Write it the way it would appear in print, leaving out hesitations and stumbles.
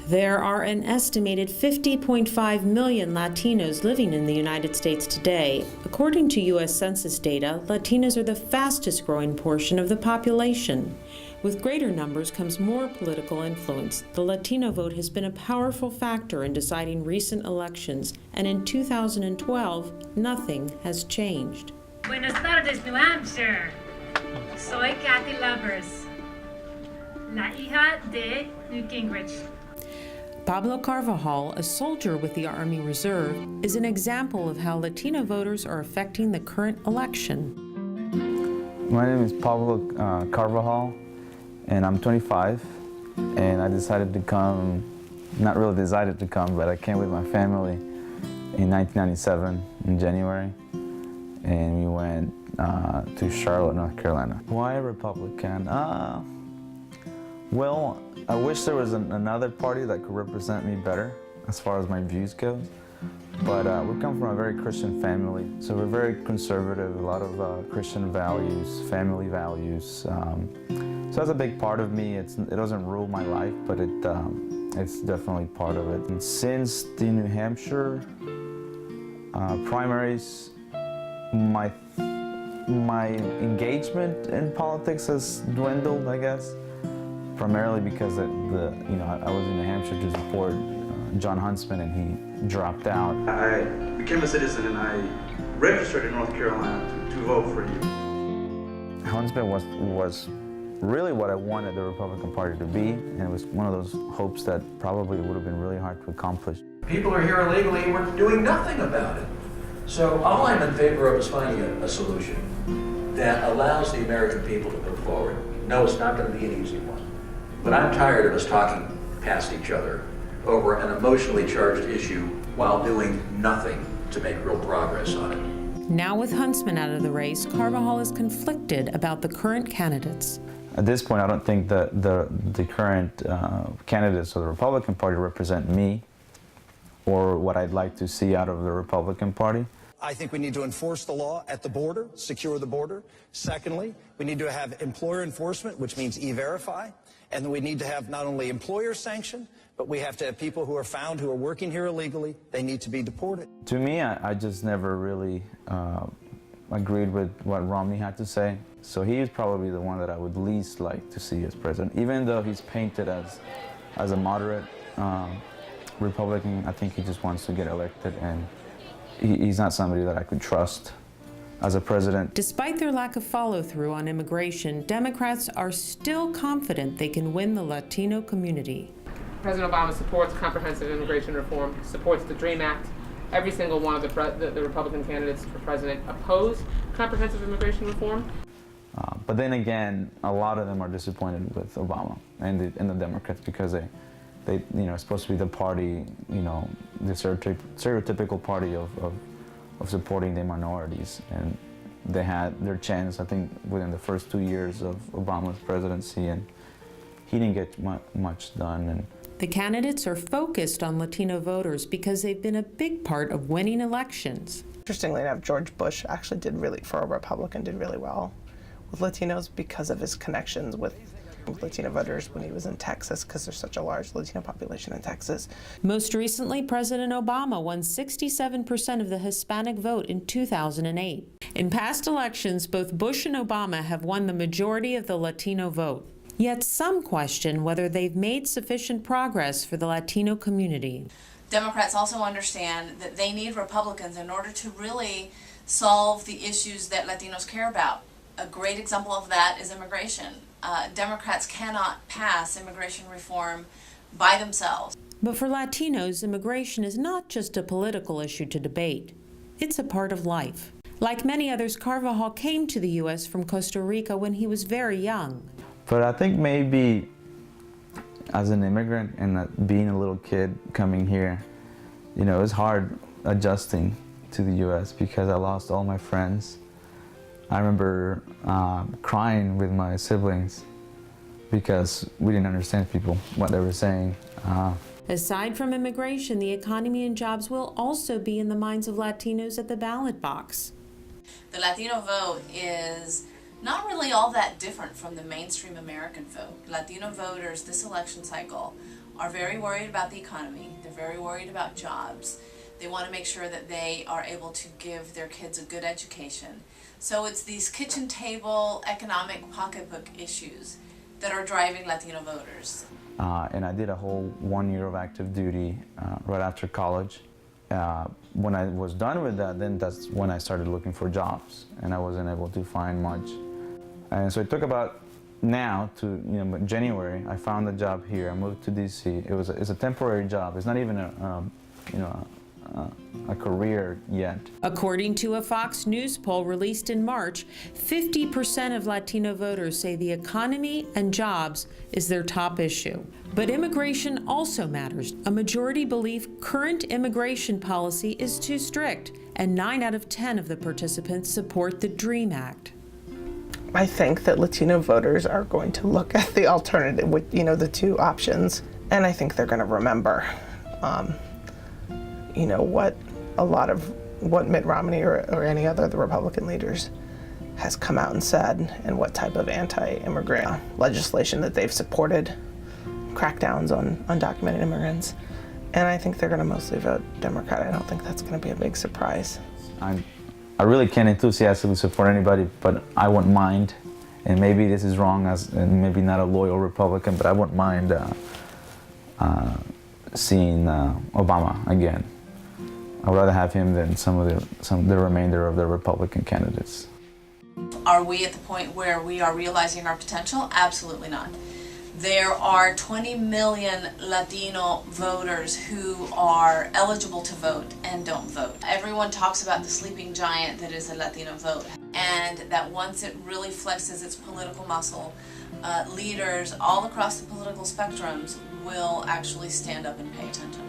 There are an estimated 50.5 million Latinos living in the United States today. According to U.S. Census data, Latinos are the fastest growing portion of the population. With greater numbers comes more political influence. The Latino vote has been a powerful factor in deciding recent elections, and in 2012, nothing has changed. Buenas tardes, New Hampshire. Soy Kathy Lovers, la hija de Newt Gingrich. Pablo Carvajal, a soldier with the Army Reserve, is an example of how Latino voters are affecting the current election. My name is Pablo Carvajal, and I'm 25, and I decided to come, not really decided to come, but I came with my family in 1997 in January, and we went to Charlotte, North Carolina. Why a Republican? Well, I wish there was another party that could represent me better as far as my views go. But we come from a very Christian family, so we're very conservative, a lot of Christian values, family values. So that's a big part of me. It doesn't rule my life, but it's definitely part of it. And since the New Hampshire primaries, my engagement in politics has dwindled, I guess. Primarily because I was in New Hampshire to support John Huntsman, and he dropped out. I became a citizen and I registered in North Carolina to vote for you. Huntsman was really what I wanted the Republican Party to be, and it was one of those hopes that probably would have been really hard to accomplish. People are here illegally and we're doing nothing about it. So all I'm in favor of is finding a solution that allows the American people to move forward. No, it's not going to be an easy one. But I'm tired of us talking past each other over an emotionally charged issue while doing nothing to make real progress on it. Now with Huntsman out of the race, Carvajal is conflicted about the current candidates. At this point, I don't think that the current candidates of the Republican Party represent me or what I'd like to see out of the Republican Party. I think we need to enforce the law at the border, secure the border. Secondly, we need to have employer enforcement, which means E-Verify. And then we need to have not only employer sanction, but we have to have people who are found who are working here illegally. They need to be deported. To me, I just never really agreed with what Romney had to say. So he is probably the one that I would least like to see as president. Even though he's painted as a moderate Republican, I think he just wants to get elected, and he's not somebody that I could trust as a president. Despite their lack of follow-through on immigration, Democrats are still confident they can win the Latino community. President Obama supports comprehensive immigration reform, supports the DREAM Act. Every single one of the Republican candidates for president oppose comprehensive immigration reform. But then again, a lot of them are disappointed with Obama and the Democrats because they it's supposed to be the party, the stereotypical party of supporting the minorities, and they had their chance, I think, within the first 2 years of Obama's presidency, and he didn't get much done. And the candidates are focused on Latino voters because they've been a big part of winning elections. Interestingly enough, George Bush actually for a Republican, did really well with Latinos because of his connections with Latino voters when he was in Texas, because there's such a large Latino population in Texas. Most recently, President Obama won 67% of the Hispanic vote in 2008. In past elections, both Bush and Obama have won the majority of the Latino vote. Yet some question whether they've made sufficient progress for the Latino community. Democrats also understand that they need Republicans in order to really solve the issues that Latinos care about. A great example of that is immigration. Democrats cannot pass immigration reform by themselves. But for Latinos, immigration is not just a political issue to debate. It's a part of life. Like many others, Carvajal came to the U.S. from Costa Rica when he was very young. But I think maybe as an immigrant and being a little kid coming here, it was hard adjusting to the U.S. because I lost all my friends. I remember crying with my siblings because we didn't understand what they were saying. Aside from immigration, the economy and jobs will also be in the minds of Latinos at the ballot box. The Latino vote is not really all that different from the mainstream American vote. Latino voters this election cycle are very worried about the economy. They're very worried about jobs. They want to make sure that they are able to give their kids a good education. So it's these kitchen table economic pocketbook issues that are driving Latino voters. And I did a whole 1 year of active duty right after college. When I was done with that, then that's when I started looking for jobs, and I wasn't able to find much. And so it took about now to, January, I found a job here. I moved to DC. It's a temporary job. It's not even a career yet. According to a Fox News poll released in March, 50% of Latino voters say the economy and jobs is their top issue. But immigration also matters. A majority believe current immigration policy is too strict, and 9 out of 10 of the participants support the DREAM Act. I think that Latino voters are going to look at the alternative with, the two options, and I think they're going to remember, what Mitt Romney or any other of the Republican leaders has come out and said, and what type of anti-immigrant legislation that they've supported, crackdowns on undocumented immigrants, and I think they're going to mostly vote Democrat. I don't think that's going to be a big surprise. I really can't enthusiastically support anybody, but I wouldn't mind, and maybe this is wrong, and maybe not a loyal Republican, but I wouldn't mind seeing Obama again. I would rather have him than the remainder of the Republican candidates. Are we at the point where we are realizing our potential? Absolutely not. There are 20 million Latino voters who are eligible to vote and don't vote. Everyone talks about the sleeping giant that is a Latino vote, and that once it really flexes its political muscle, leaders all across the political spectrums will actually stand up and pay attention.